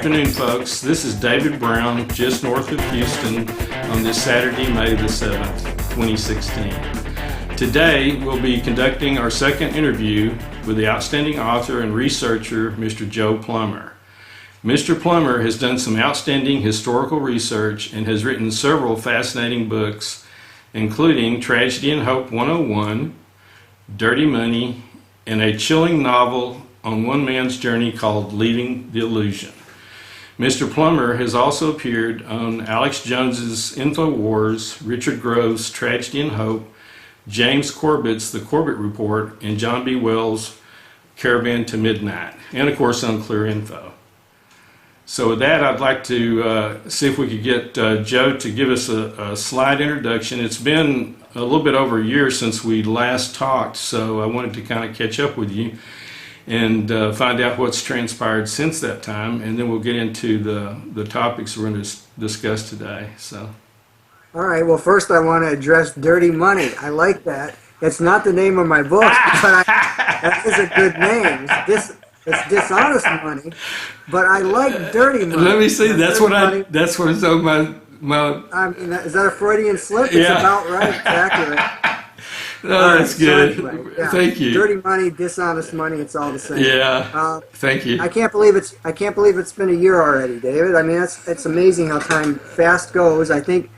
afternoon, folks. This is David Brown, just north of Houston, on this Saturday, May the 7th, 2016. Today, we'll be conducting our second interview with the outstanding author and researcher, Mr. Joe Plummer. Mr. Plummer has done some outstanding historical research and has written several fascinating books, including Tragedy and Hope 101, Dirty Money, and a chilling novel on one man's journey called Leaving the Illusion. Mr. Plummer has also appeared on Alex Jones's InfoWars, Richard Grove's Tragedy and Hope, James Corbett's The Corbett Report, and John B. Wells' Caravan to Midnight, and of course on ClearNFO. So with that, I'd like to see if we could get Joe to give us a slight introduction. It's been a little bit over a year since we last talked, so I wanted to kind of catch up with you and find out what's transpired since that time, and then we'll get into the topics we're going to discuss today. So, all right. Well, first I want to address Dirty Money. I like that. It's not the name of my book, but that is a good name. It's dishonest money, but I like Dirty Money. Let me see. That's what it's on my. I mean, is that a Freudian slip? Yeah. It's about right. It's accurate. No, that's good. So anyway, yeah. Thank you. Dirty money, dishonest money, it's all the same. Yeah. Thank you. I can't believe it's been a year already, David. I mean, it's amazing how time fast goes. I think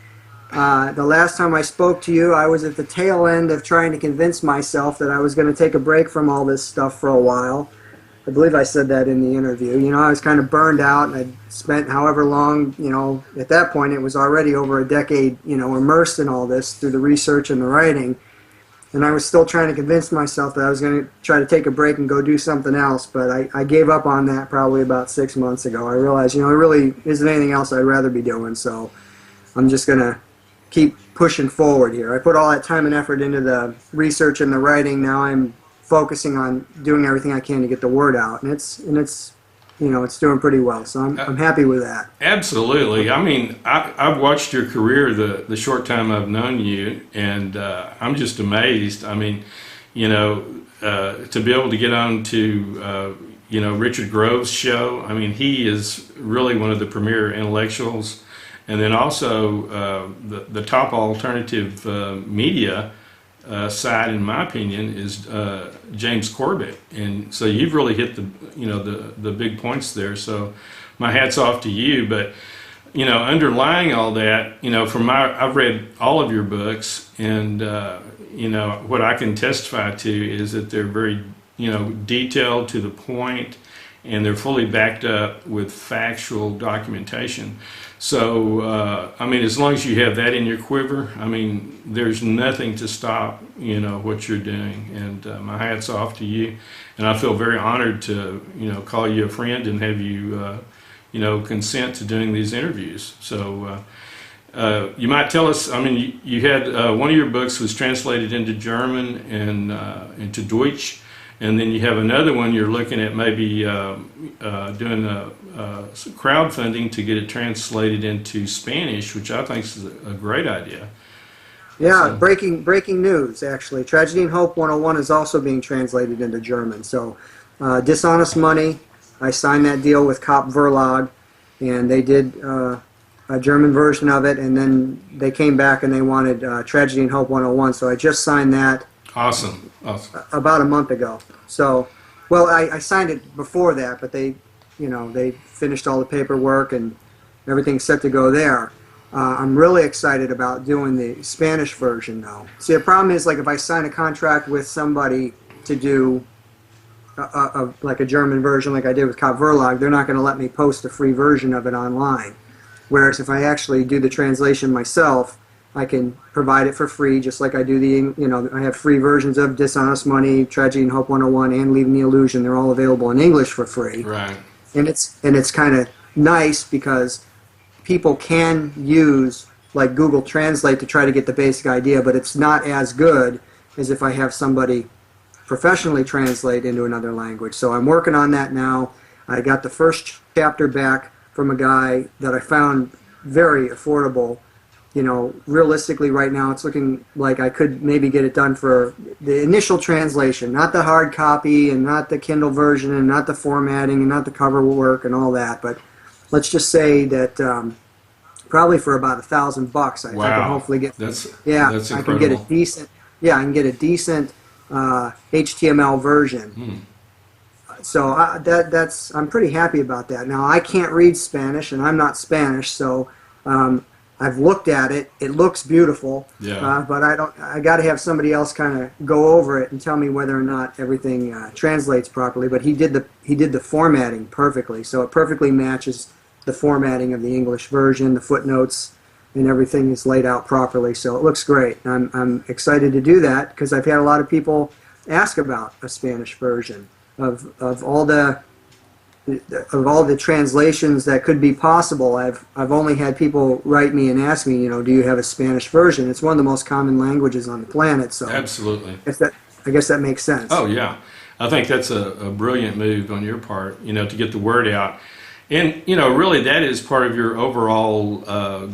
the last time I spoke to you, I was at the tail end of trying to convince myself that I was going to take a break from all this stuff for a while. I believe I said that in the interview. You know, I was kind of burned out, and I'd spent however long, you know, at that point it was already over a decade, you know, immersed in all this through the research and the writing. And I was still trying to convince myself that I was going to try to take a break and go do something else, but I gave up on that probably about 6 months ago. I realized, you know, there really isn't anything else I'd rather be doing, so I'm just going to keep pushing forward here. I put all that time and effort into the research and the writing. Now I'm focusing on doing everything I can to get the word out, and it's you know, it's doing pretty well, so I'm happy with that. Absolutely. I mean, I've watched your career the short time I've known you, and I'm just amazed. I mean, you know, to be able to get on to, you know, Richard Grove's show, I mean, he is really one of the premier intellectuals, and then also the top alternative media side, in my opinion, is James Corbett, and so you've really hit the big points there. So my hat's off to you. But you know, underlying all that, you know, I've read all of your books, and you know, what I can testify to is that they're very, you know, detailed, to the point, and they're fully backed up with factual documentation. So, I mean, as long as you have that in your quiver, I mean, there's nothing to stop, you know, what you're doing. And my hat's off to you. And I feel very honored to, you know, call you a friend and have you, you know, consent to doing these interviews. So, you might tell us, I mean, you had one of your books was translated into German and into Deutsch. And then you have another one you're looking at maybe doing crowdfunding to get it translated into Spanish, which I think is a great idea. Yeah, so. breaking news, actually. Tragedy and Hope 101 is also being translated into German. So Dishonest Money, I signed that deal with Kopp Verlag, and they did a German version of it, and then they came back and they wanted Tragedy and Hope 101, so I just signed that. Awesome. About a month ago. So, well, I signed it before that, but they, you know, they finished all the paperwork and everything's set to go there. I'm really excited about doing the Spanish version, though. See, the problem is, like, if I sign a contract with somebody to do like a German version, like I did with Kopp Verlag, they're not going to let me post a free version of it online. Whereas if I actually do the translation myself, I can provide it for free, just like I do the, you know, I have free versions of Dishonest Money, Tragedy and Hope 101, and Leaving the Illusion. They're all available in English for free. Right. And it's kind of nice because people can use like Google Translate to try to get the basic idea, but it's not as good as if I have somebody professionally translate into another language. So I'm working on that now. I got the first chapter back from a guy that I found very affordable. You know, realistically right now it's looking like I could maybe get it done for the initial translation, not the hard copy and not the Kindle version and not the formatting and not the cover work and all that, but let's just say that probably for about $1,000, I can hopefully get. That's I can get a decent. Yeah, I can get a decent HTML version. So I'm pretty happy about that. Now I can't read Spanish, and I'm not Spanish, so I've looked at it. It looks beautiful. Yeah. But I got to have somebody else kind of go over it and tell me whether or not everything translates properly. But he did the formatting perfectly, so it perfectly matches the formatting of the English version. The footnotes and everything is laid out properly, so it looks great. I'm excited to do that because I've had a lot of people ask about a Spanish version of all the translations that could be possible. I've only had people write me and ask me, do you have a Spanish version? It's one of the most common languages on the planet. So absolutely, I guess that makes sense. Oh yeah, I think that's a brilliant move on your part. To get the word out, and really that is part of your overall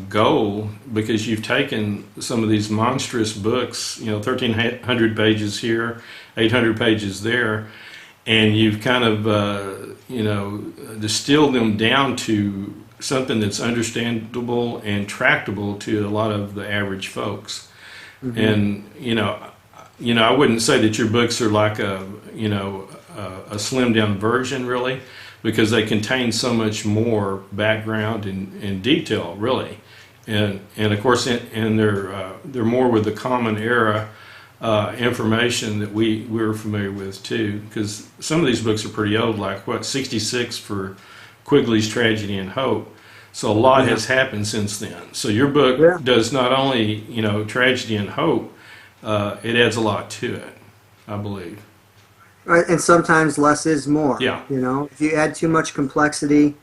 goal, because you've taken some of these monstrous books, 1,300 pages here, 800 pages there. And you've kind of, distilled them down to something that's understandable and tractable to a lot of the average folks. And, I wouldn't say that your books are like a slimmed down version, really, because they contain so much more background and detail, really. And of course, they're more with the common era information that we're familiar with too, because some of these books are pretty old, like 66 for Quigley's Tragedy and Hope. So a lot has happened since then. So your book does not only tragedy and hope, it adds a lot to it, I believe. Right, and sometimes less is more. Yeah. If you add too much complexity,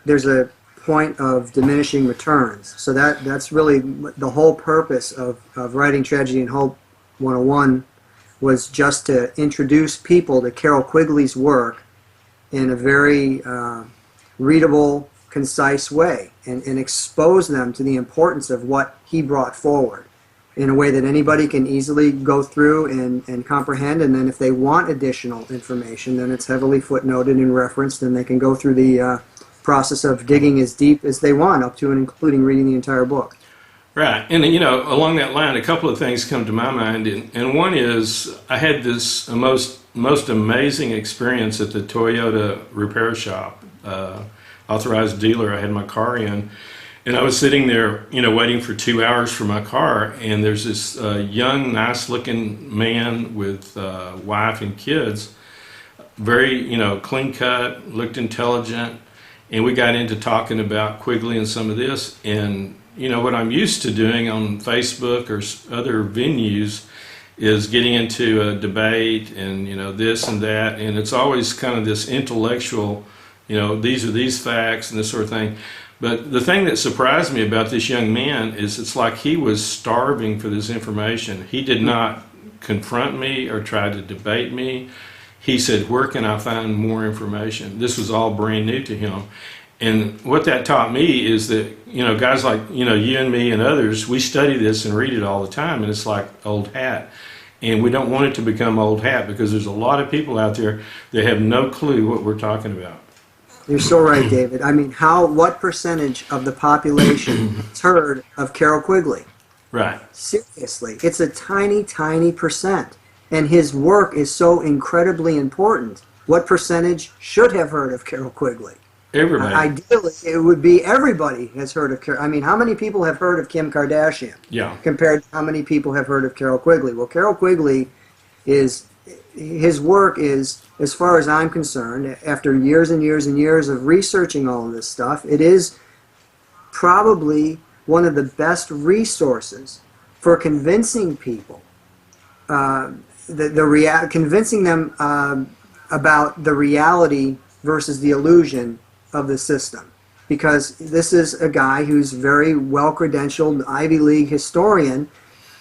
there's a point of diminishing returns. So that's really the whole purpose of writing Tragedy and Hope 101, was just to introduce people to Carroll Quigley's work in a very readable, concise way, and expose them to the importance of what he brought forward in a way that anybody can easily go through and comprehend. And then if they want additional information, then it's heavily footnoted and referenced, and they can go through the process of digging as deep as they want, up to and including reading the entire book. Right. And along that line, a couple of things come to my mind, and one is I had this most amazing experience at the Toyota repair shop, authorized dealer. I had my car in, and I was sitting there waiting for 2 hours for my car, and there's this young, nice looking man with wife and kids, very clean cut, looked intelligent. And we got into talking about Quigley and some of this. And, what I'm used to doing on Facebook or other venues is getting into a debate and, this and that. And it's always kind of this intellectual, these are these facts and this sort of thing. But the thing that surprised me about this young man is it's like he was starving for this information. He did not confront me or try to debate me. He said, where can I find more information? This was all brand new to him. And what that taught me is that, guys like, you and me and others, we study this and read it all the time, and it's like old hat. And we don't want it to become old hat, because there's a lot of people out there that have no clue what we're talking about. You're so right, David. I mean, what percentage of the population has heard of Carroll Quigley? Right. Seriously, it's a tiny, tiny percent. And his work is so incredibly important. What percentage should have heard of Carroll Quigley? Everybody. Ideally, it would be everybody has heard of Carroll. I mean, how many people have heard of Kim Kardashian? Yeah. Compared to how many people have heard of Carroll Quigley? Well, Carroll Quigley his work is, as far as I'm concerned, after years and years and years of researching all of this stuff, it is probably one of the best resources for convincing people convincing them about the reality versus the illusion of the system. Because this is a guy who's very well-credentialed Ivy League historian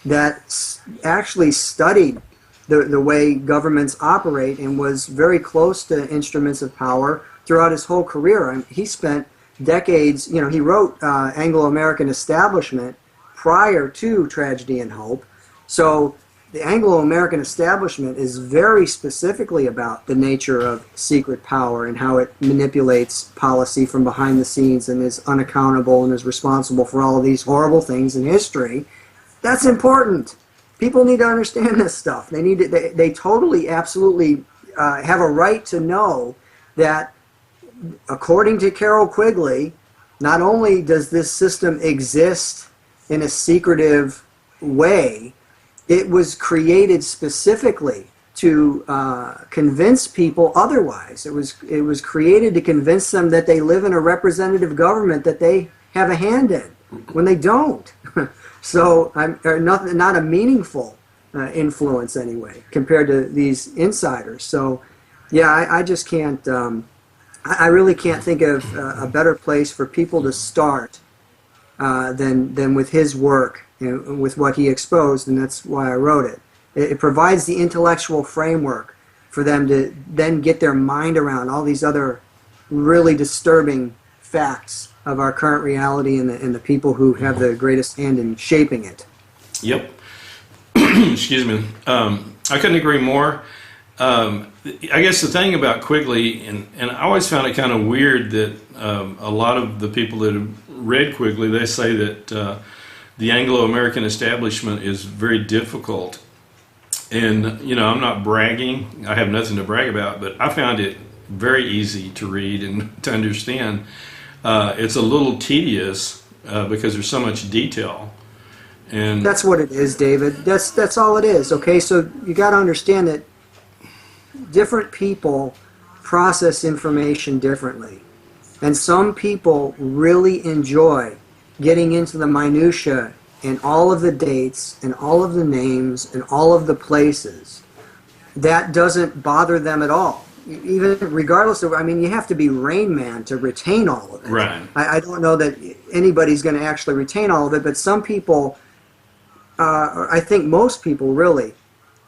that actually studied the way governments operate and was very close to instruments of power throughout his whole career. I mean, he spent decades, he wrote Anglo-American Establishment prior to Tragedy and Hope. So the Anglo-American Establishment is very specifically about the nature of secret power and how it manipulates policy from behind the scenes and is unaccountable and is responsible for all of these horrible things in history. That's important. People need to understand this stuff. They need to, they totally, absolutely have a right to know that, according to Carroll Quigley, not only does this system exist in a secretive way, it was created specifically to convince people otherwise. It was created to convince them that they live in a representative government that they have a hand in, when they don't. So, not a meaningful influence anyway, compared to these insiders. So, yeah, I just can't. I really can't think of a better place for people to start than with his work and with what he exposed, and that's why I wrote it. It provides the intellectual framework for them to then get their mind around all these other really disturbing facts of our current reality and the people who have the greatest hand in shaping it. Yep. Excuse me. I couldn't agree more. I guess the thing about Quigley, and I always found it kind of weird that a lot of the people that have read Quigley, they say that the Anglo-American Establishment is very difficult. And, you know, I'm not bragging. I have nothing to brag about, but I found it very easy to read and to understand. It's a little tedious because there's so much detail. And that's what it is, David. That's all it is, okay? So you got to understand that different people process information differently. And some people really enjoy getting into the minutia and all of the dates and all of the names and all of the places. That doesn't bother them at all. Even regardless of, I mean, you have to be Rain Man to retain all of it. Right. I don't know that anybody's going to actually retain all of it, but some people, I think most people really,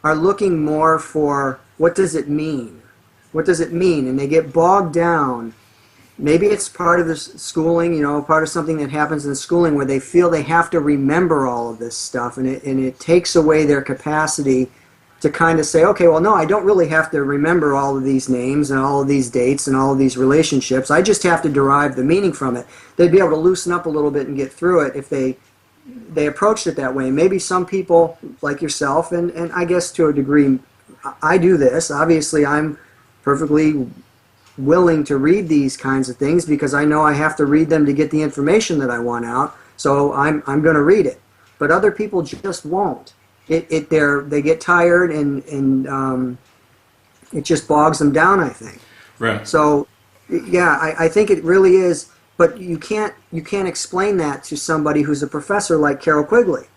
are looking more for what does it mean? What does it mean? And they get bogged down. Maybe it's part of the schooling, you know, part of something that happens in schooling where they feel they have to remember all of this stuff, and it takes away their capacity to kind of say, okay, well, no, I don't really have to remember all of these names and all of these dates and all of these relationships. I just have to derive the meaning from it. They'd be able to loosen up a little bit and get through it if they approached it that way. Maybe some people, like yourself, and I guess to a degree, I do this. Obviously, I'm perfectly willing to read these kinds of things because I know I have to read them to get the information that I want out, so I'm going to read it. But other people just won't. They get tired and it just bogs them down, I think. right. So, yeah, I think it really is. But you can't explain that to somebody who's a professor like Carroll Quigley.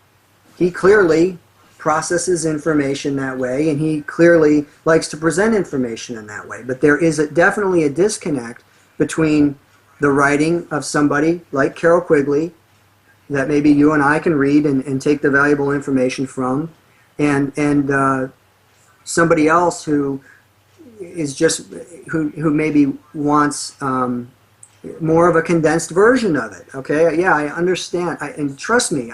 He clearly processes information that way, and he clearly likes to present information in that way. But there is definitely a disconnect between the writing of somebody like Carroll Quigley that maybe you and I can read and take the valuable information from, and somebody else who is just who maybe wants more of a condensed version of it. Okay, yeah, I understand, and trust me,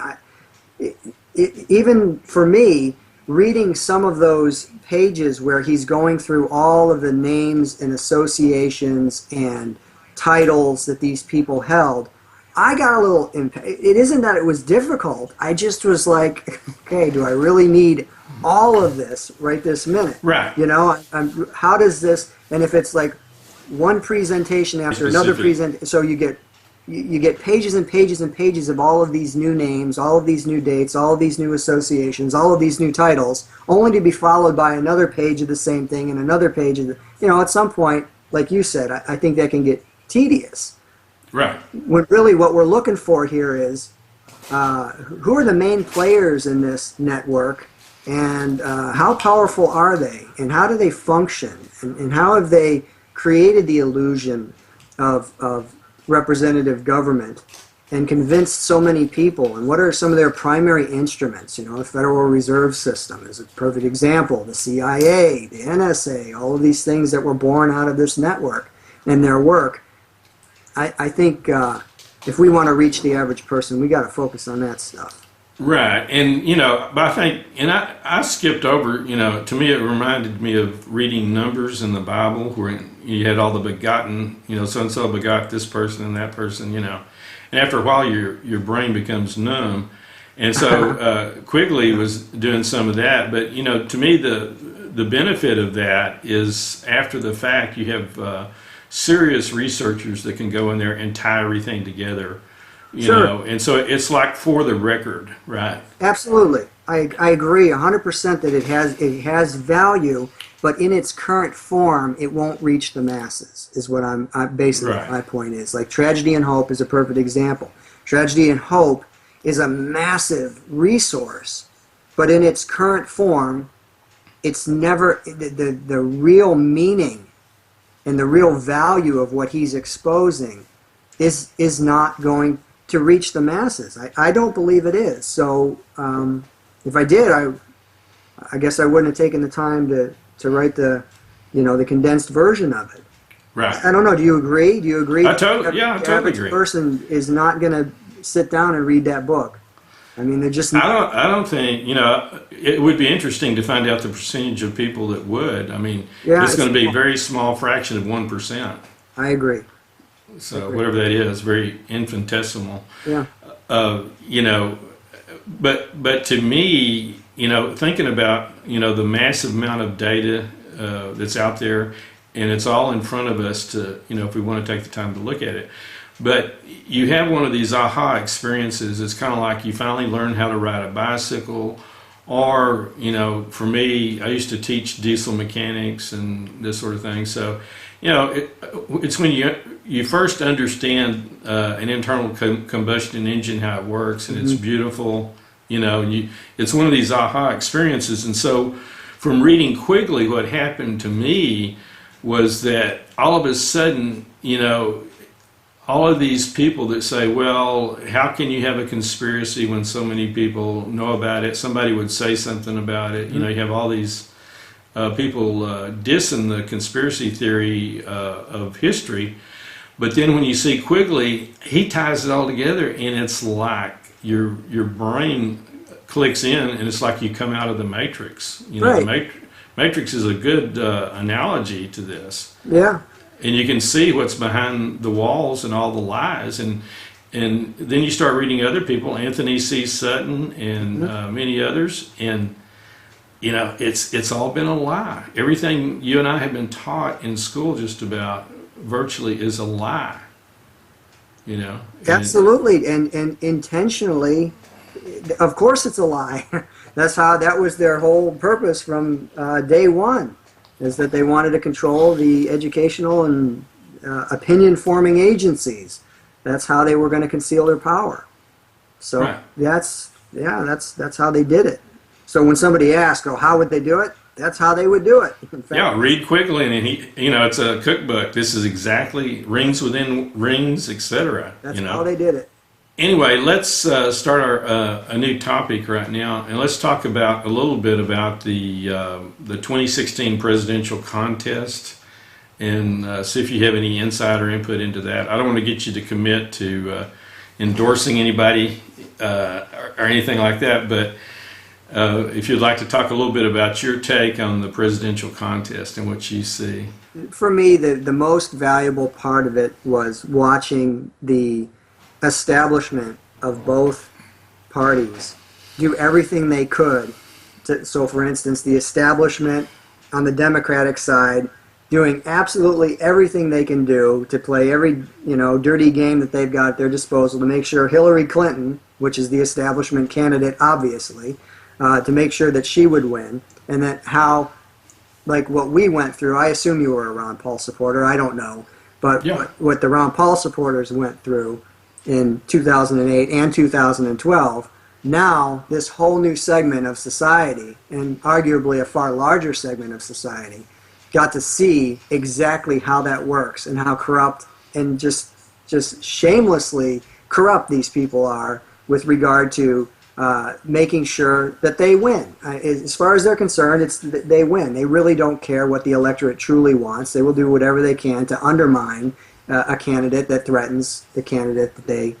even for me, reading some of those pages where he's going through all of the names and associations and titles that these people held, I got a little it isn't that it was difficult. I just was like, okay, do I really need all of this right this minute? Right. You know, how does this? And if it's like one presentation after another presentation, so you get pages and pages and pages of all of these new names, all of these new dates, all of these new associations, all of these new titles, only to be followed by another page of the same thing and another page of the, you know, at some point, like you said, I think that can get tedious. Right. When really what we're looking for here is who are the main players in this network, and how powerful are they, and how do they function, and how have they created the illusion of representative government and convinced so many people, and what are some of their primary instruments? You know, the Federal Reserve System is a perfect example, the CIA, the NSA, all of these things that were born out of this network and their work. I think if we want to reach the average person, we got to focus on that stuff. Right, and but I think, and I skipped over. To me, it reminded me of reading Numbers in the Bible, where you had all the begotten. So and so begot this person and that person. And after a while, your brain becomes numb, and so Quigley was doing some of that. But to me, the benefit of that is after the fact, you have serious researchers that can go in there and tie everything together. Sure. And so it's like for the record, right? Absolutely. I agree 100% that it has value, but in its current form, it won't reach the masses, is what I'm basically, Right. my point is. Like Tragedy and Hope is a perfect example. Tragedy and Hope is a massive resource, but in its current form, it's never, the real meaning and the real value of what he's exposing is not going to reach the masses. I don't believe it is. So if I did, I guess I wouldn't have taken the time to write the condensed version of it. Right. I don't know. Do you agree? Do you agree? I totally agree. The person is not going to sit down and read that book. I mean, they're just. I don't think it would be interesting to find out the percentage of people that would. I mean, it's going to be a very small fraction of 1%. I agree. So whatever that is, very infinitesimal. Yeah. But to me, thinking about the massive amount of data that's out there, and it's all in front of us to if we want to take the time to look at it. But you have one of these aha experiences. It's kind of like you finally learn how to ride a bicycle, or for me, I used to teach diesel mechanics and this sort of thing. So it's when you first understand an internal combustion engine, how it works, and it's beautiful. It's one of these aha experiences. And so from reading Quigley, what happened to me was that all of a sudden, all of these people that say, well, how can you have a conspiracy when so many people know about it? Somebody would say something about it. You have all these people dissing the conspiracy theory of history. But then when you see Quigley, he ties it all together, and it's like your brain clicks in, and it's like you come out of the Matrix. Right. The Matrix is a good analogy to this. Yeah. And you can see what's behind the walls and all the lies, and then you start reading other people, Anthony C. Sutton and many others, and it's all been a lie. Everything you and I have been taught in school, just about virtually, is a lie. Absolutely, and intentionally. Of course, it's a lie. That was their whole purpose from day one. Is that they wanted to control the educational and opinion-forming agencies. That's how they were going to conceal their power. So right. that's how they did it. So when somebody asks, "Oh, how would they do it?" That's how they would do it. In fact, read Quigley, and it's a cookbook. This is exactly rings within rings, etc. That's how they did it. Anyway, let's start a new topic right now, and let's talk about a little bit about the 2016 presidential contest, and see if you have any insider input into that. I don't want to get you to commit to endorsing anybody or anything like that, but if you'd like to talk a little bit about your take on the presidential contest and what you see. For me, the most valuable part of it was watching the establishment of both parties do everything they could so for instance, the establishment on the Democratic side doing absolutely everything they can do to play every dirty game that they've got at their disposal to make sure Hillary Clinton, which is the establishment candidate obviously, to make sure that she would win, and that how, like what we went through, I assume you were a Ron Paul supporter, I don't know, but yeah. what the Ron Paul supporters went through in 2008 and 2012, now this whole new segment of society, and arguably a far larger segment of society, got to see exactly how that works and how corrupt and just shamelessly corrupt these people are with regard to making sure that they win. As far as they're concerned, they win. They really don't care what the electorate truly wants. They will do whatever they can to undermine a candidate that threatens the candidate that they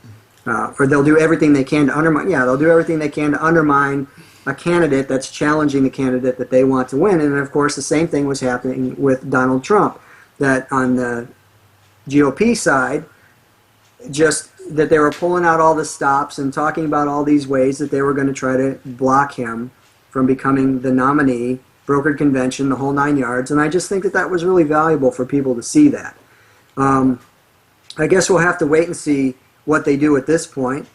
or they'll do everything they can to undermine. Yeah, they'll do everything they can to undermine a candidate that's challenging the candidate that they want to win. And of course, the same thing was happening with Donald Trump. That on the GOP side, just that they were pulling out all the stops and talking about all these ways that they were going to try to block him from becoming the nominee, brokered convention, the whole 9 yards. And I just think that that was really valuable for people to see that. I guess we'll have to wait and see what they do at this point,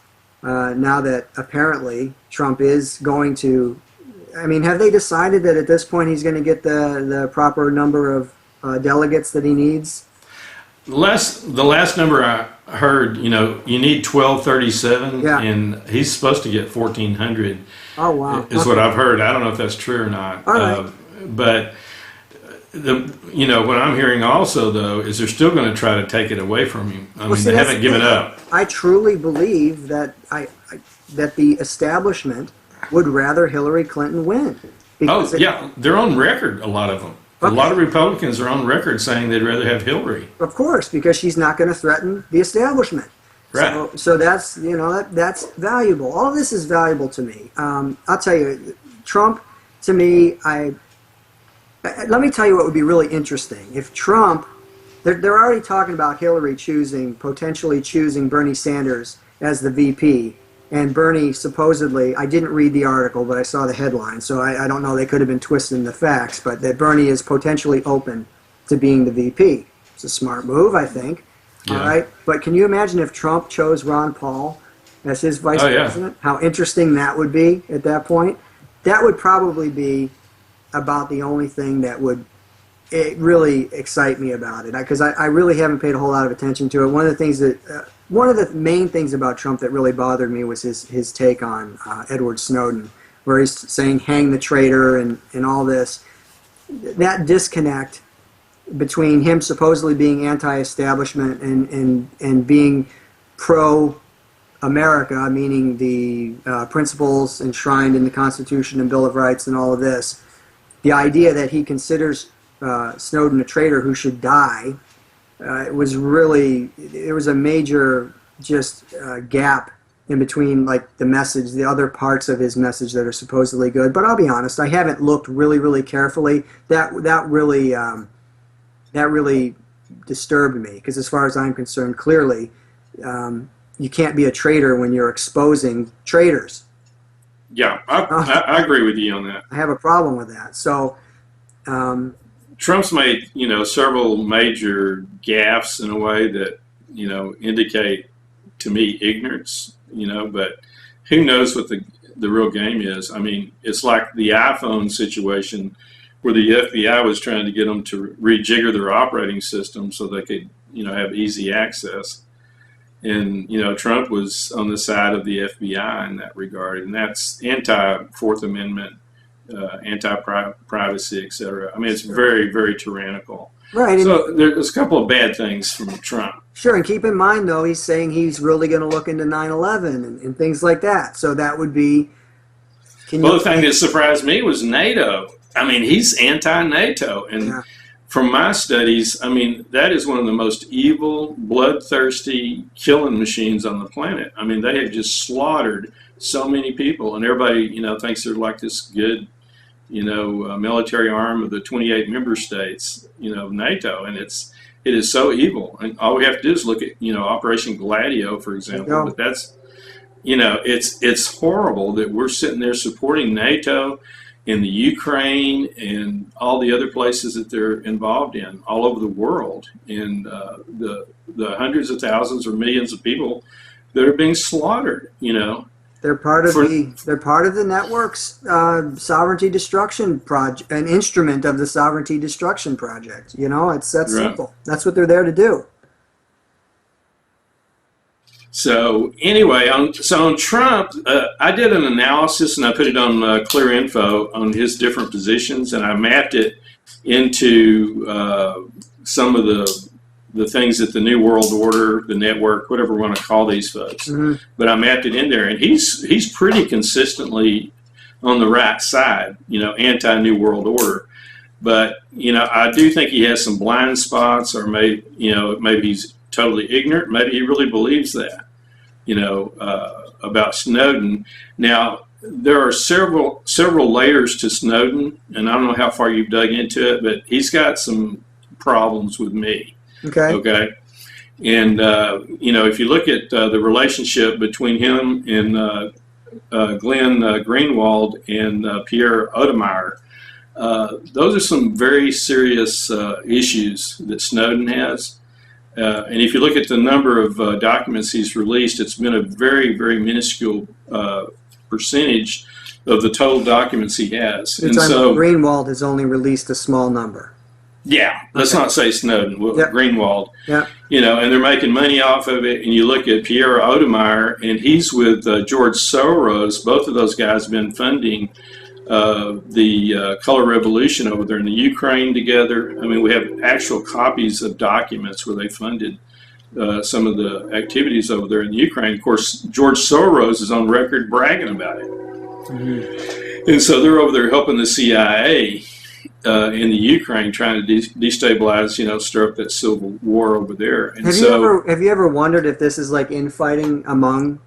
now that apparently Trump is going to, I mean, have they decided that at this point he's going to get the proper number of delegates that he needs? The last number I heard, you need 1237, Yeah. and he's supposed to get 1400. Oh, wow. Is what I've heard. I don't know if that's true or not. All right. But what I'm hearing also, though, is they're still going to try to take it away from him. I mean, see, they that's haven't the given thing. up. I truly believe that that the establishment would rather Hillary Clinton win. Oh, yeah, they're on record, a lot of them. A lot of Republicans are on record saying they'd rather have Hillary. Of course, because she's not going to threaten the establishment. Right. So that's, that's valuable. All of this is valuable to me. I'll tell you, Trump, to me, let me tell you what would be really interesting. If Trump, they're already talking about Hillary potentially choosing Bernie Sanders as the VP. And Bernie supposedly, I didn't read the article, but I saw the headline, so I don't know, they could have been twisting the facts, but that Bernie is potentially open to being the VP. It's a smart move, I think. Yeah. All right, but can you imagine if Trump chose Ron Paul as his vice president? How interesting that would be at that point. That would probably be about the only thing that would really excite me about it, because I really haven't paid a whole lot of attention to it. One of the main things about Trump that really bothered me was his take on Edward Snowden, where he's saying hang the traitor and all this. That disconnect between him supposedly being anti-establishment and being pro-America, meaning the principles enshrined in the Constitution and Bill of Rights and all of this, the idea that he considers Snowden a traitor who should die, it was a major gap in between, like, the message, the other parts of his message that are supposedly good. But I'll be honest, I haven't looked really, really carefully. That really disturbed me, because as far as I'm concerned, clearly, you can't be a traitor when you're exposing traitors. Yeah, I agree with you on that. I have a problem with that. So, Trump's made, several major gaffes in a way that, indicate to me ignorance, but who knows what the real game is. I mean, it's like the iPhone situation where the FBI was trying to get them to rejigger their operating system so they could, have easy access. And, Trump was on the side of the FBI in that regard, and that's anti-Fourth Amendment, anti-privacy, etc. I mean, it's very, very tyrannical. right. So there's a couple of bad things from Trump. Sure, and keep in mind, though, he's saying he's really going to look into 9/11 and things like that. So that would be... Well, the thing that surprised me was NATO. I mean, he's anti-NATO. And from my studies, I mean, that is one of the most evil, bloodthirsty killing machines on the planet. I mean, they have just slaughtered so many people. And everybody, thinks they're like this good, military arm of the 28 member states, of NATO. And it is so evil. And all we have to do is look at, Operation Gladio, for example. But that's, it's horrible that we're sitting there supporting NATO in the Ukraine and all the other places that they're involved in all over the world, and the hundreds of thousands or millions of people that are being slaughtered. They're part of the network's sovereignty destruction project, an instrument of the sovereignty destruction project. It's that simple. That's what they're there to do. So anyway, on Trump, I did an analysis and I put it on ClearNFO on his different positions, and I mapped it into some of the things that the New World Order, the network, whatever we want to call these folks. Mm-hmm. But I mapped it in there, and he's pretty consistently on the right side, anti-New World Order. But I do think he has some blind spots, or maybe he's totally ignorant. Maybe he really believes that. about Snowden. Now, there are several layers to Snowden, and I don't know how far you've dug into it, but he's got some problems with me. Okay. And, if you look at the relationship between him and Glenn Greenwald and Pierre Omidyar, those are some very serious issues that Snowden has. And if you look at the number of documents he's released, it's been a very, very minuscule percentage of the total documents he has. And so Greenwald has only released a small number. Yeah, let's not say Snowden. Yep. Greenwald. Yeah. And they're making money off of it. And you look at Pierre Omidyar, and he's with George Soros. Both of those guys have been funding the color revolution over there in the Ukraine together. I mean, we have actual copies of documents where they funded some of the activities over there in the Ukraine. Of course, George Soros is on record bragging about it. Mm-hmm. And so they're over there helping the CIA in the Ukraine, trying to destabilize, stir up that civil war over there. And have you ever wondered if this is like infighting among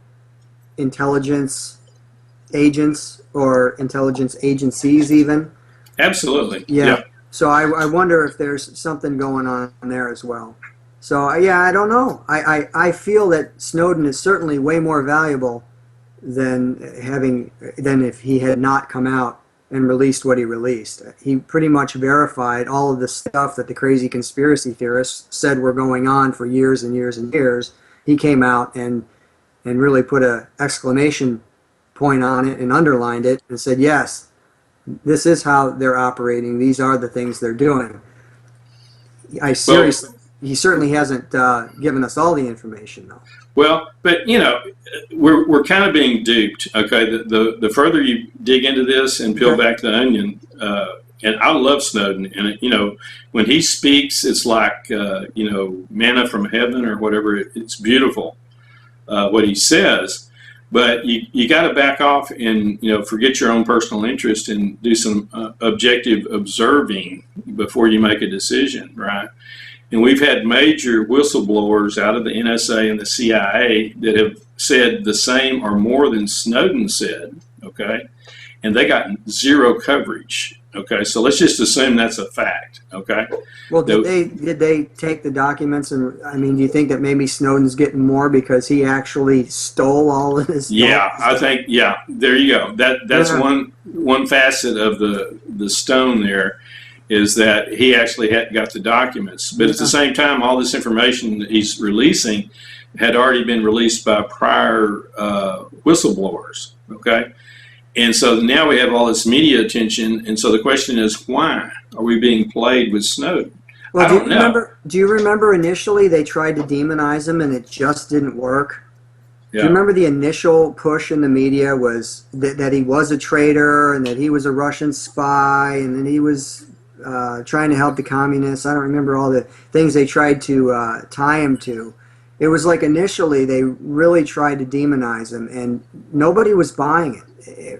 intelligence agents or intelligence agencies even? Absolutely. Yeah. So I wonder if there's something going on there as well. So yeah, I don't know. I feel that Snowden is certainly way more valuable than if he had not come out and released what he released. He pretty much verified all of the stuff that the crazy conspiracy theorists said were going on for years and years and years. He came out and really put an exclamation point on it and underlined it and said, yes, this is how they're operating. These are the things they're doing. He certainly hasn't given us all the information, though. Well, but we're kind of being duped. Okay, the further you dig into this and peel back the onion, and I love Snowden, and when he speaks, it's like manna from heaven or whatever. It's beautiful what he says, but you got to back off and forget your own personal interest and do some objective observing before you make a decision, right? And we've had major whistleblowers out of the NSA and the CIA that have said the same or more than Snowden said, okay? And they got zero coverage, okay? So let's just assume that's a fact, okay? Well, did they take the documents and, do you think that maybe Snowden's getting more because he actually stole all of this? Yeah, I think, there you go. That's one facet of the stone there. Is that he actually got the documents. But at the same time, all this information that he's releasing had already been released by prior whistleblowers, okay? And so now we have all this media attention, and so the question is, why are we being played with Snowden? Well, I don't know. Do you remember initially they tried to demonize him and it just didn't work? Yeah. Do you remember the initial push in the media was that he was a traitor and that he was a Russian spy and that he was trying to help the communists? I don't remember all the things they tried to tie him to. It was like initially they really tried to demonize him, and nobody was buying it.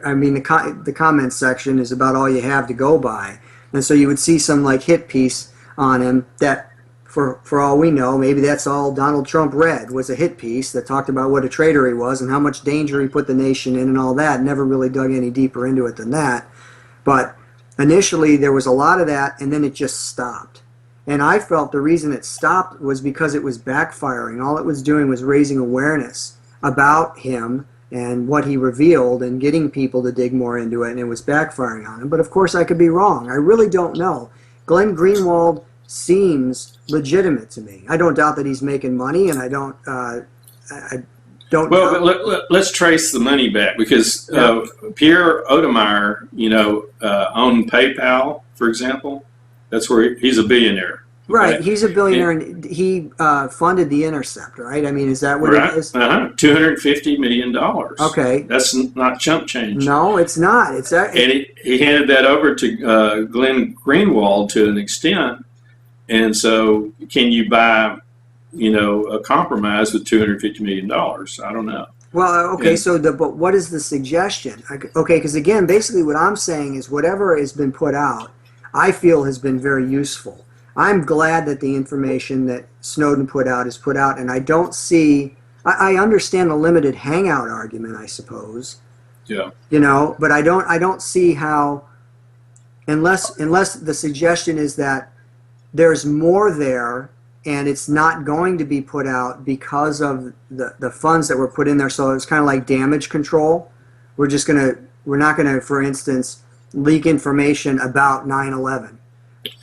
The comment section is about all you have to go by, and so you would see some like hit piece on him that, for all we know, maybe that's all Donald Trump read was a hit piece that talked about what a traitor he was and how much danger he put the nation in and all that. Never really dug any deeper into it than that, but initially, there was a lot of that, and then it just stopped. And I felt the reason it stopped was because it was backfiring. All it was doing was raising awareness about him and what he revealed and getting people to dig more into it, and it was backfiring on him. But of course, I could be wrong. I really don't know. Glenn Greenwald seems legitimate to me. I don't doubt that he's making money, and I don't Well, let's trace the money back because Pierre Omidyar, owned PayPal, for example. That's where he's a billionaire. Right, okay? He's a billionaire, and he funded The Intercept, right? Is that what it is? $250 million. Okay. That's not chump change. No, it's not. And he handed that over to Glenn Greenwald to an extent, and so can you buy a compromise with $250 million? I don't know. Well, okay, but what is the suggestion? Okay, because again, basically what I'm saying is whatever has been put out, I feel has been very useful. I'm glad that the information that Snowden put out is put out, and I I understand the limited hangout argument, I suppose. Yeah. You know, but I don't see how, unless the suggestion is that there's more there and it's not going to be put out because of the funds that were put in there. So it's kind of like damage control. We're not gonna, for instance, leak information about 9/11.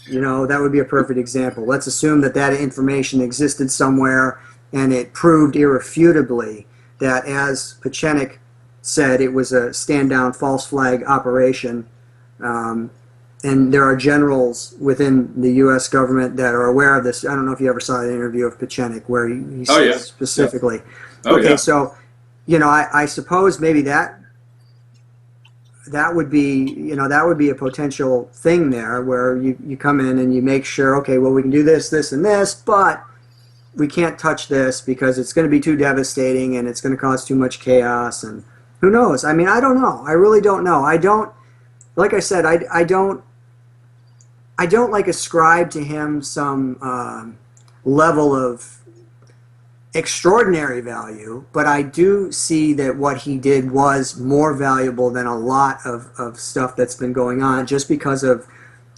You know, that would be a perfect example. Let's assume that information existed somewhere and it proved irrefutably that, as Pachenik said, it was a stand-down false flag operation. And there are generals within the U.S. government that are aware of this. I don't know if you ever saw an interview of Pachenik where he said specifically. Yeah. Oh, okay, yeah. So, you know, I suppose maybe that would be, you know, that would be a potential thing there where you come in and you make sure, okay, well, we can do this, this, and this, but we can't touch this because it's going to be too devastating and it's going to cause too much chaos, and who knows? I mean, I don't know. I really don't know. Like I said, I don't like ascribe to him some level of extraordinary value, but I do see that what he did was more valuable than a lot of stuff that's been going on, just because of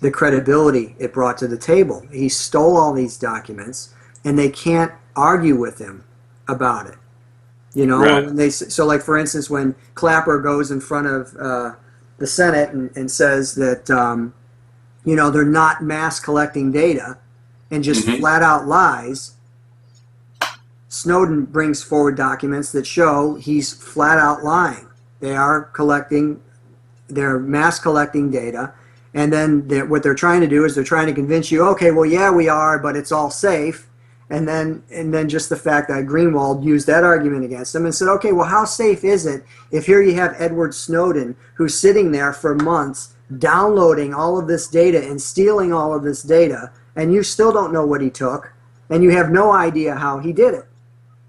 the credibility it brought to the table. He stole all these documents, and they can't argue with him about it. You know, right. So like, for instance, when Clapper goes in front of the Senate and says that you know, they're not mass collecting data and just flat out lies, Snowden brings forward documents that show he's flat out lying. They're mass collecting data, and then what they're trying to do is they're trying to convince you, okay, well, yeah, we are, but it's all safe. And then just the fact that Greenwald used that argument against him and said, okay, well, how safe is it if here you have Edward Snowden, who's sitting there for months downloading all of this data and stealing all of this data, and you still don't know what he took, and you have no idea how he did it.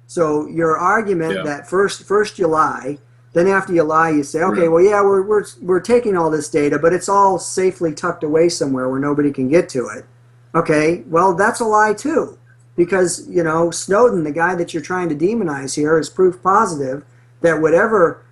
So your argument that first you lie, then after you lie you say, okay, well, yeah, we're taking all this data, but it's all safely tucked away somewhere where nobody can get to it. Okay, well, that's a lie too, because, you know, Snowden, the guy that you're trying to demonize here, is proof positive that whatever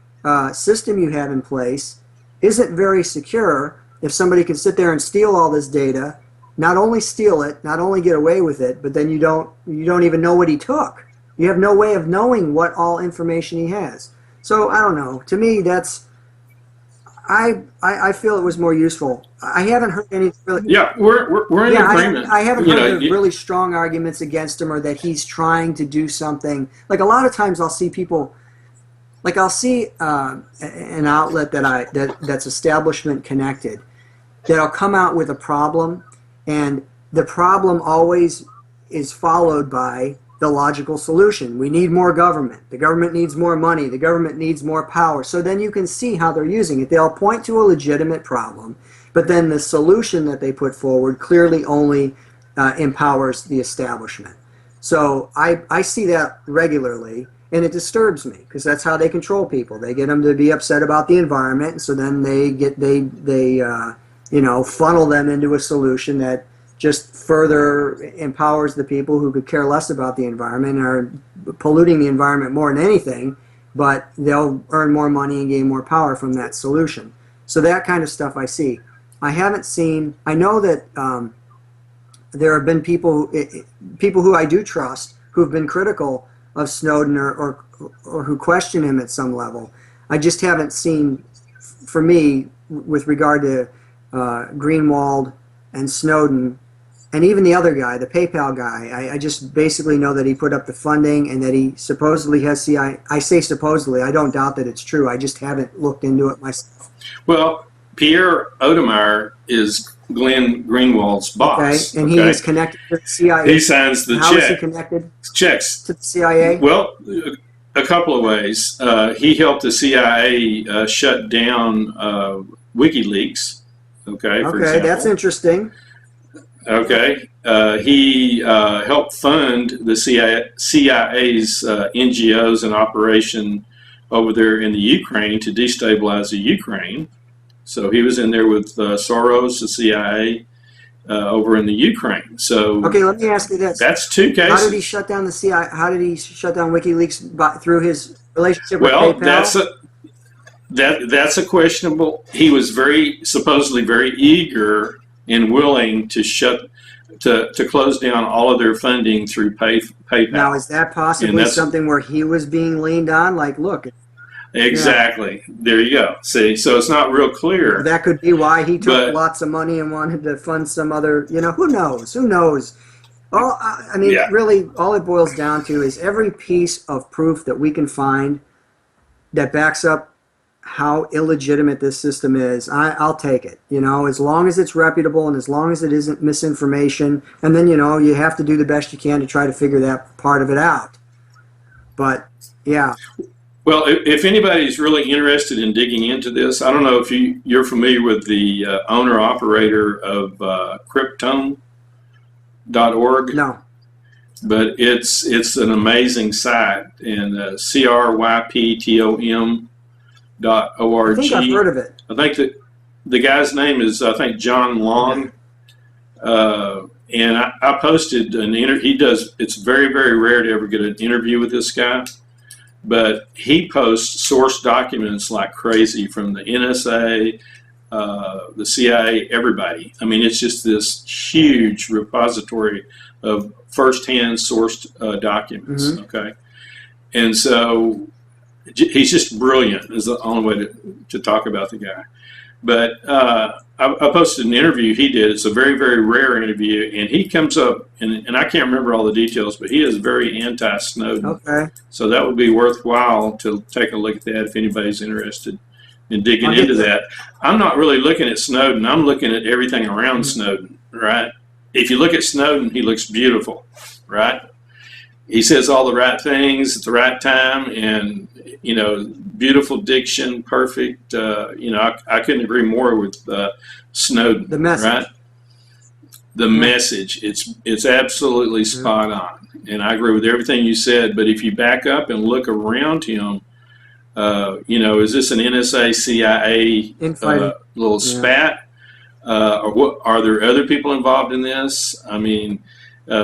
system you have in place isn't very secure if somebody can sit there and steal all this data, not only steal it, not only get away with it, but then you don't even know what he took. You have no way of knowing what all information he has. So I don't know. To me, I feel it was more useful. I haven't heard any really. Yeah, we're in agreement. I haven't heard really strong arguments against him, or that he's trying to do something. Like, a lot of times I'll see people. Like, I'll see an outlet that's establishment connected that'll come out with a problem, and the problem always is followed by the logical solution. We need more government. The government needs more money. The government needs more power. So then you can see how they're using it. They'll point to a legitimate problem, but then the solution that they put forward clearly only empowers the establishment. So I see that regularly. And it disturbs me, because that's how they control people. They get them to be upset about the environment, and so then they you know, funnel them into a solution that just further empowers the people who could care less about the environment and are polluting the environment more than anything, but they'll earn more money and gain more power from that solution. So that kind of stuff I see. I haven't seen. I know that there have been people who I do trust who have been critical of Snowden or who question him at some level. I just haven't seen, for me, with regard to Greenwald and Snowden, and even the other guy, the PayPal guy, I just basically know that he put up the funding and that he supposedly has CIA. I say supposedly, I don't doubt that it's true. I just haven't looked into it myself. Well, Pierre Omidyar is Glenn Greenwald's boss. Okay, and he is connected to the CIA. He signs the check. How is he connected? Checks. To the CIA? Well, a couple of ways. He helped the CIA shut down WikiLeaks. Okay, for example. That's interesting. Okay. He helped fund the CIA's NGOs and operation over there in the Ukraine to destabilize the Ukraine. So he was in there with Soros, the CIA, over in the Ukraine. So Okay, let me ask you this. that's two cases. How did he shut down the CIA? How did he shut down WikiLeaks through his relationship with Well, PayPal? that's a questionable. He was supposedly very eager and willing to close down all of their funding through PayPal. Now, is that possibly something where he was being leaned on? Like, look. Exactly. Yeah. There you go. See, so it's not real clear. That could be why he took lots of money and wanted to fund some other, who knows? Who knows? Really, all it boils down to is every piece of proof that we can find that backs up how illegitimate this system is, I'll take it. As long as it's reputable and as long as it isn't misinformation. And then, you have to do the best you can to try to figure that part of it out. But, yeah. Well, if anybody's really interested in digging into this, I don't know if you're familiar with the owner-operator of Cryptome.org. No. But it's an amazing site, and CRYPTOM.org. I think I've heard of it. I think that the guy's name is, John Long. And I posted an interview. It's very, very rare to ever get an interview with this guy. But he posts source documents like crazy from the NSA, the CIA, everybody. I mean, it's just this huge repository of first-hand sourced documents, okay? And so he's just brilliant is the only way to talk about the guy. But I posted an interview he did. It's a very, very rare interview, and he comes up, and I can't remember all the details, but he is very anti-Snowden. Okay. So that would be worthwhile to take a look at that if anybody's interested in digging into that. I'm not really looking at Snowden. I'm looking at everything around Snowden, right? If you look at Snowden, he looks beautiful, right? He says all the right things at the right time, and beautiful diction, perfect. I couldn't agree more with Snowden. The message, right? The message. It's absolutely spot on, and I agree with everything you said. But if you back up and look around him, is this an NSA CIA little spat, or what? Are there other people involved in this? I mean.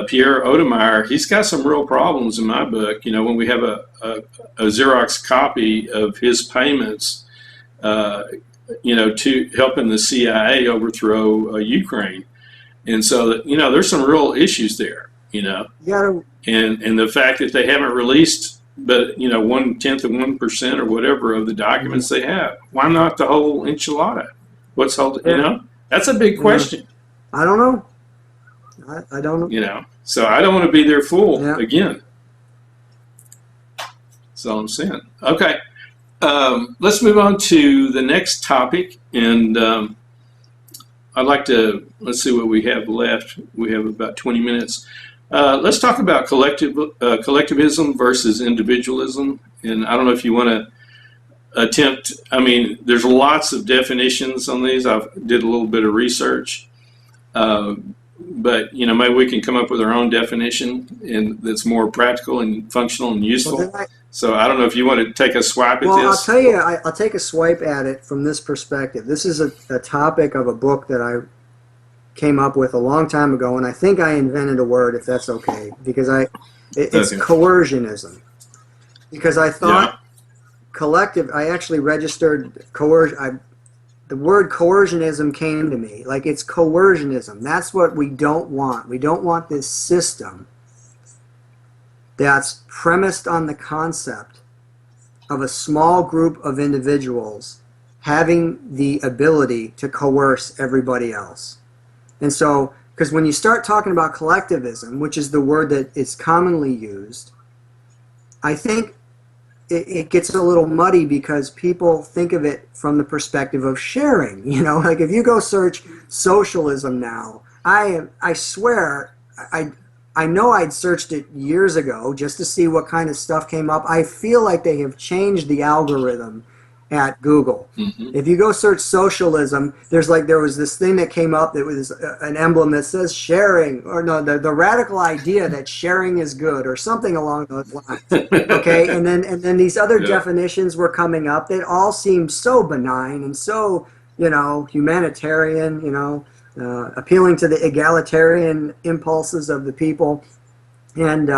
Pierre Omidyar, he's got some real problems in my book. When we have a Xerox copy of his payments, to helping the CIA overthrow Ukraine, and so there's some real issues there. And the fact that they haven't released, but 1/10 of 1% or whatever of the documents they have. Why not the whole enchilada? What's holding? That's a big question. I don't know. I don't know. So I don't want to be their fool again. That's all I'm saying. Okay, let's move on to the next topic, and I'd like to, let's see what we have left. We have about 20 minutes. Let's talk about collectivism versus individualism, and I don't know if you want to attempt, there's lots of definitions on these. I did a little bit of research. But maybe we can come up with our own definition and that's more practical and functional and useful. So I don't know if you want to take a swipe at this. Well, I'll tell you, I'll take a swipe at it from this perspective. This is a topic of a book that I came up with a long time ago, and I think I invented a word, if that's okay, because it's coercionism. Because I thought collective. I actually registered coercion. The word coercionism came to me. Like, it's coercionism. That's what we don't want. We don't want this system that's premised on the concept of a small group of individuals having the ability to coerce everybody else. And so, because when you start talking about collectivism, which is the word that is commonly used, I think it gets a little muddy because people think of it from the perspective of sharing. Like if you go search socialism now, I swear, I know I'd searched it years ago just to see what kind of stuff came up. I feel like they have changed the algorithm at Google. If you go search socialism, there was this thing that came up that was an emblem that says sharing, or no, the radical idea that sharing is good, or something along those lines. Okay, and then these other definitions were coming up that all seemed so benign and so humanitarian. appealing to the egalitarian impulses of the people. And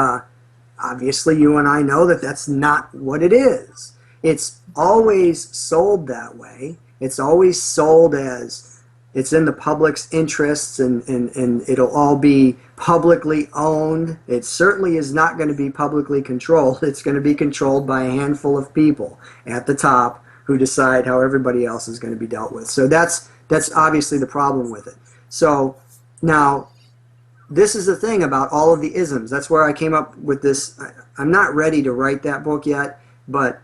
obviously you and I know that that's not what it is. It's always sold that way. It's always sold as it's in the public's interests, and it'll all be publicly owned. It certainly is not going to be publicly controlled. It's going to be controlled by a handful of people at the top who decide how everybody else is going to be dealt with. So that's obviously the problem with it. So now, this is the thing about all of the isms. That's where I came up with this. I'm not ready to write that book yet, but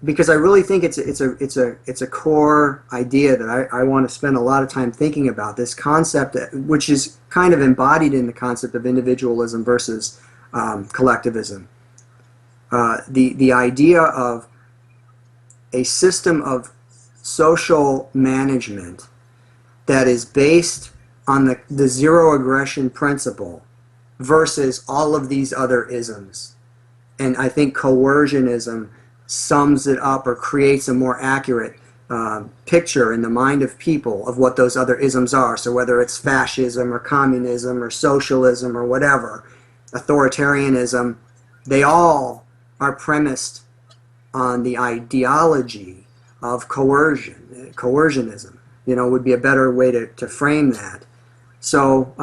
because I really think it's a core idea that I want to spend a lot of time thinking about, this concept, which is kind of embodied in the concept of individualism versus collectivism. The idea of a system of social management that is based on the zero aggression principle versus all of these other isms. And I think coercionism sums it up or creates a more accurate picture in the mind of people of what those other isms are. So whether it's fascism or communism or socialism or whatever, authoritarianism, they all are premised on the ideology of coercion. Coercionism, would be a better way to frame that. So,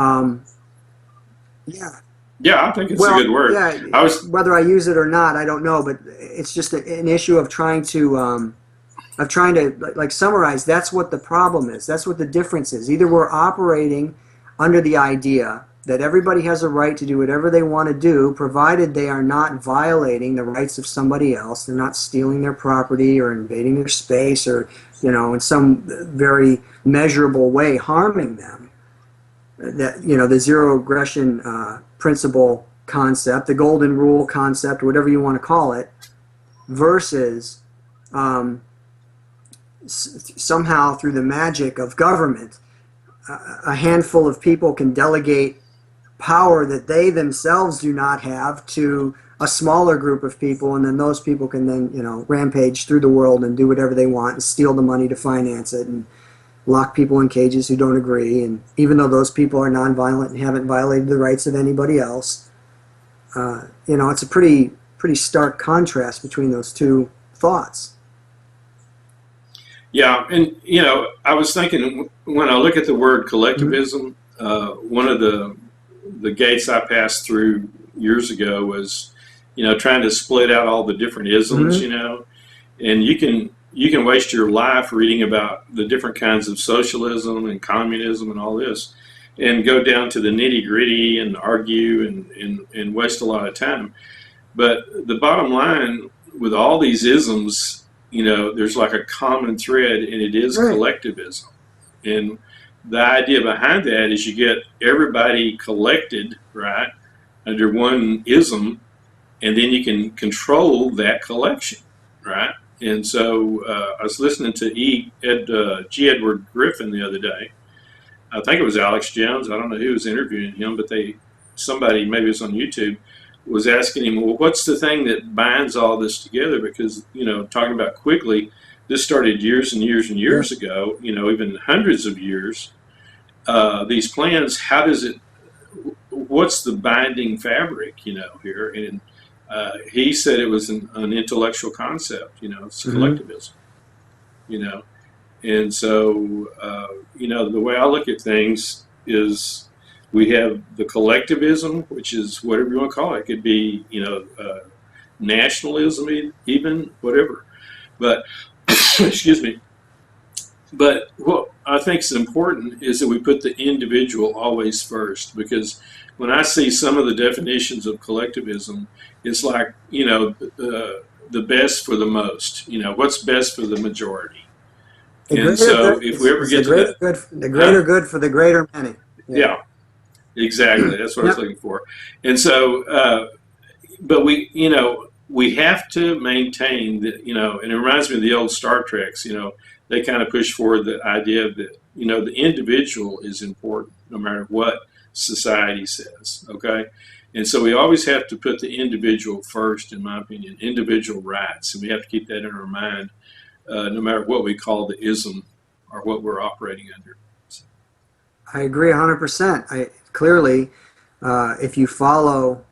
yeah. Yeah, I think it's a good word. Yeah, whether I use it or not, I don't know, but it's just an issue of trying to summarize. That's what the problem is. That's what the difference is. Either we're operating under the idea that everybody has a right to do whatever they want to do, provided they are not violating the rights of somebody else. They're not stealing their property or invading their space or, in some very measurable way harming them. That, the zero aggression principle concept, the golden rule concept, whatever you want to call it, versus somehow through the magic of government, a handful of people can delegate power that they themselves do not have to a smaller group of people, and then those people can then, rampage through the world and do whatever they want and steal the money to finance it and lock people in cages who don't agree. And even though those people are nonviolent and haven't violated the rights of anybody else, it's a pretty stark contrast between those two thoughts. Yeah, and I was thinking when I look at the word collectivism, one of the gates I passed through years ago was, trying to split out all the different isms, and you can waste your life reading about the different kinds of socialism and communism and all this, and go down to the nitty gritty and argue and waste a lot of time. But the bottom line with all these isms, there's like a common thread, and it is collectivism. And the idea behind that is you get everybody collected, right, under one ism, and then you can control that collection, right? And so I was listening to G. Edward Griffin the other day. I think it was Alex Jones. I don't know who was interviewing him, but somebody, maybe it was on YouTube, was asking him, well, what's the thing that binds all this together? Because, talking about quickly, this started years and years and years ago, even hundreds of years. These plans, what's the binding fabric, here? And he said it was an intellectual concept, it's collectivism, And so, the way I look at things is we have the collectivism, which is whatever you want to call it. It could be, nationalism, even, whatever. But, excuse me. But what I think is important is that we put the individual always first, because when I see some of the definitions of collectivism, it's like, the best for the most, what's best for the majority. And so if we ever get to that. The greater good for the greater many. Yeah, exactly. That's what I was looking for. And so, but we have to maintain that, and it reminds me of the old Star Treks, they kind of push forward the idea that, the individual is important no matter what society says, okay? And so we always have to put the individual first, in my opinion, individual rights, and we have to keep that in our mind no matter what we call the ism or what we're operating under. I agree 100%. Clearly, if you follow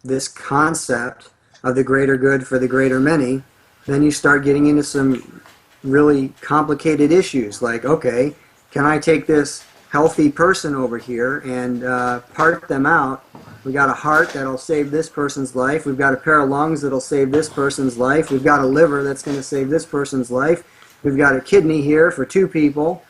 this concept of the greater good for the greater many, then you start getting into some really complicated issues like, okay, can I take this healthy person over here and part them out? We got a heart that'll save this person's life. We've got a pair of lungs that'll save this person's life. We've got a liver that's going to save this person's life. We've got a kidney here for 2 people.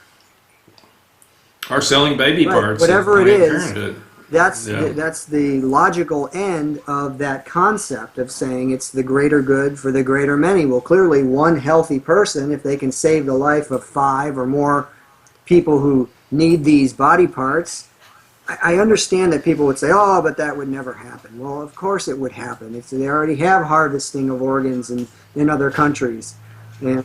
Or selling baby parts. Whatever it is, Parenthood. that's the logical end of that concept of saying it's the greater good for the greater many. Well, clearly one healthy person, if they can save the life of 5 or more people who need these body parts, I understand that people would say, oh, but that would never happen. Well, of course it would happen. They already have harvesting of organs in other countries. And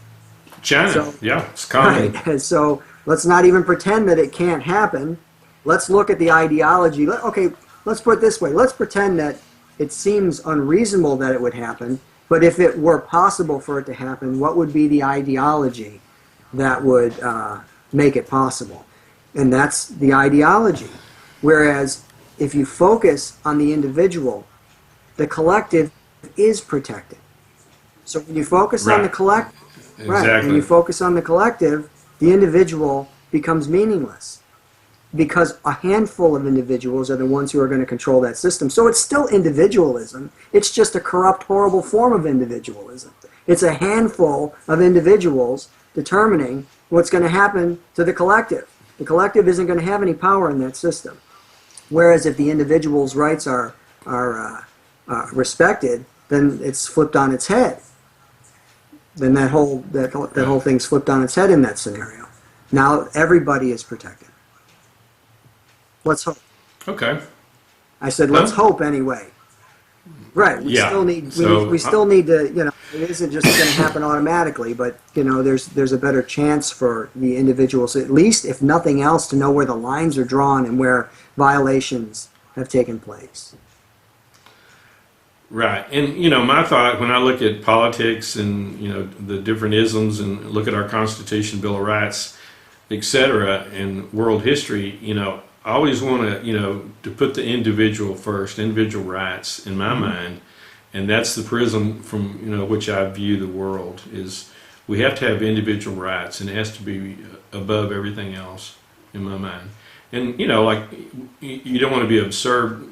China, it's common. right. So let's not even pretend that it can't happen. Let's look at the ideology. Okay, let's put it this way. Let's pretend that it seems unreasonable that it would happen, but if it were possible for it to happen, what would be the ideology that would make it possible? And that's the ideology. Whereas if you focus on the individual, the collective is protected. So when you focus on the collective, Exactly. when you focus on the collective, the individual becomes meaningless because a handful of individuals are the ones who are going to control that system. So it's still individualism. It's just a corrupt, horrible form of individualism. It's a handful of individuals determining what's going to happen to the collective. The collective isn't going to have any power in that system. Whereas if the individual's rights are respected, then it's flipped on its head. Then that whole thing's flipped on its head in that scenario. Now everybody is protected. Let's hope. Okay. I said, let's hope anyway. Right. We still need. We still need to. It isn't just going to happen automatically, but there's a better chance for the individuals, at least if nothing else, to know where the lines are drawn and where violations have taken place. Right. And, my thought when I look at politics and, the different isms and look at our Constitution, Bill of Rights, etc., and world history, I always want to put the individual first, individual rights in my mind. And that's the prism from, which I view the world is we have to have individual rights and it has to be above everything else in my mind. And, like, you don't want to be absurd,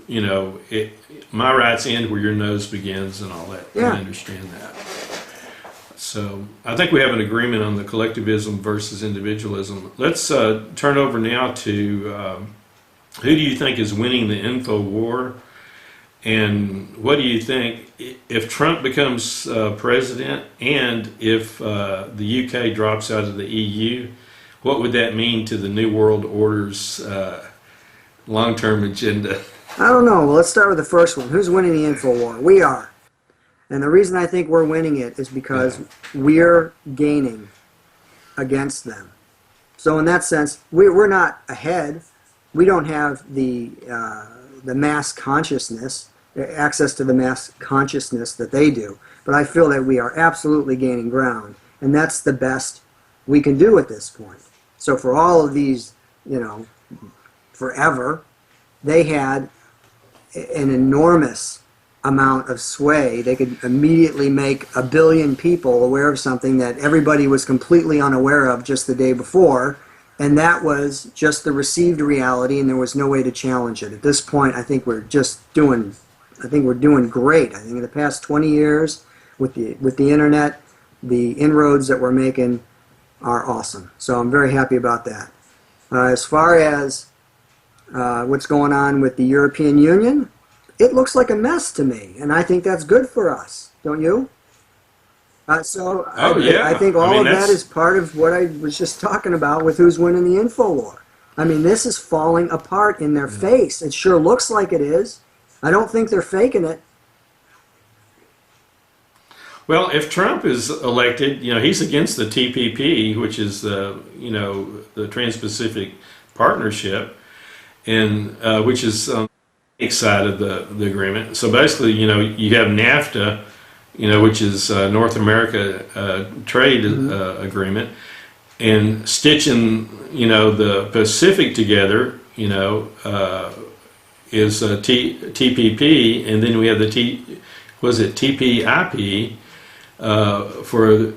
my rights end where your nose begins and all that. Yeah. I understand that. So I think we have an agreement on the collectivism versus individualism. Let's turn over now to who do you think is winning the info war? And what do you think if Trump becomes president and if the UK drops out of the EU? What would that mean to the New World Order's long-term agenda? I don't know. Well, let's start with the first one. Who's winning the info war? We are. And the reason I think we're winning it is because we're gaining against them. So in that sense, we're not ahead. We don't have the mass consciousness, access to the mass consciousness that they do. But I feel that we are absolutely gaining ground. And that's the best we can do at this point. So for all of these, forever, they had an enormous amount of sway. They could immediately make 1 billion people aware of something that everybody was completely unaware of just the day before, and that was just the received reality, and there was no way to challenge it. At this point, I think we're doing great. I think in the past 20 years with the internet, the inroads that we're making are awesome. So I'm very happy about that. As far as what's going on with the European Union, it looks like a mess to me, and I think that's good for us, don't you? I think all of that is part of what I was just talking about with who's winning the info war. I mean, this is falling apart in their face. It sure looks like it is. I don't think they're faking it. Well, if Trump is elected, he's against the TPP, which is the Trans-Pacific Partnership, and which is side of the agreement. So basically, you have NAFTA, which is North America Trade Agreement, and stitching you know, the Pacific together, you know, is TPP, and then we have the TPIP for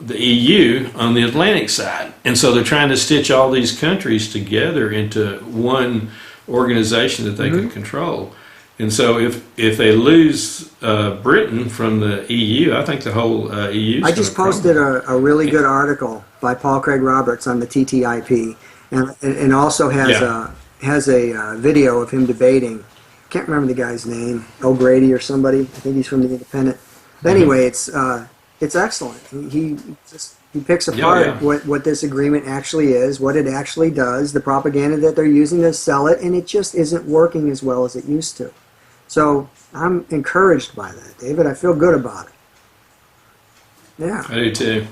the EU on the Atlantic side. And so they're trying to stitch all these countries together into one organization that they can control. And so if they lose Britain from the EU, I think the whole EU is I just posted a really good article by Paul Craig Roberts on the TTIP, and also has a video of him debating. Can't remember the guy's name, O'Grady or somebody. I think he's from the Independent. But anyway, it's excellent. He picks apart what this agreement actually is, what it actually does, the propaganda that they're using to sell it, and it just isn't working as well as it used to. So I'm encouraged by that, David. I feel good about it. Yeah. I do too.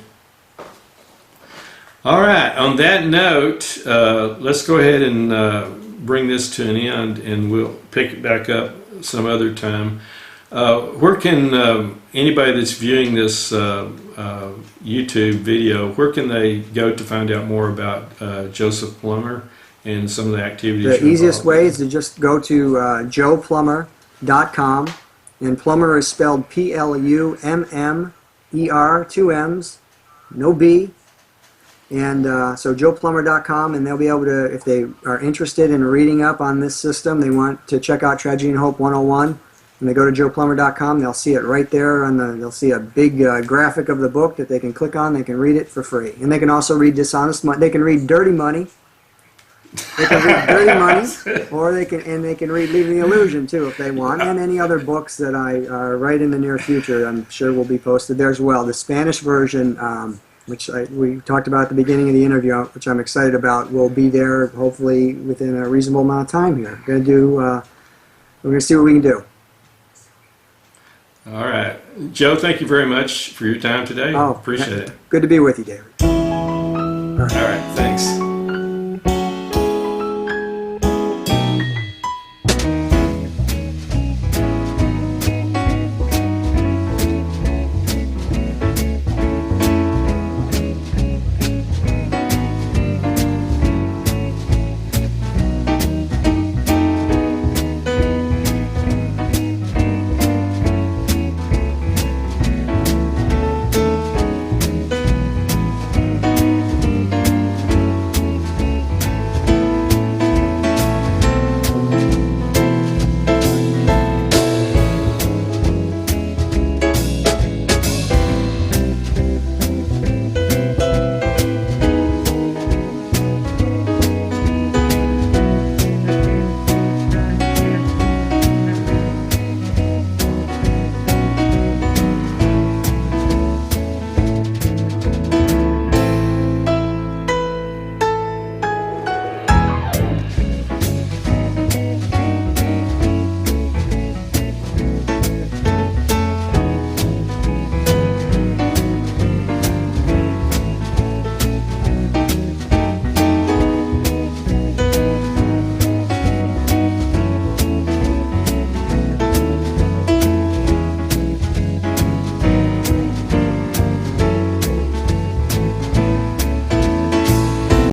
All right. On that note, let's go ahead and bring this to an end, and we'll pick it back up some other time. Where can anybody that's viewing this YouTube video, where can they go to find out more about Joseph Plummer and some of the activities? The easiest way is to just go to joeplummer.com, and Plummer is spelled Plummer, 2 M's, no B. And so joeplummer.com, and they'll be able to, if they are interested in reading up on this system, they want to check out Tragedy and Hope 101, when they go to joeplummer.com, they'll see it right there they'll see a big graphic of the book that they can click on. They can read it for free. And they can also read Dishonest Money. They can read Dirty Money. They can read Dirty Money, or they can read Leaving the Illusion too if they want, and any other books that I write in the near future, I'm sure will be posted there as well. The Spanish version, which we talked about at the beginning of the interview, which I'm excited about, will be there hopefully within a reasonable amount of time here. We're going to see what we can do. All right. Joe, thank you very much for your time today. Oh, appreciate it. Good to be with you, David. All right. Thanks.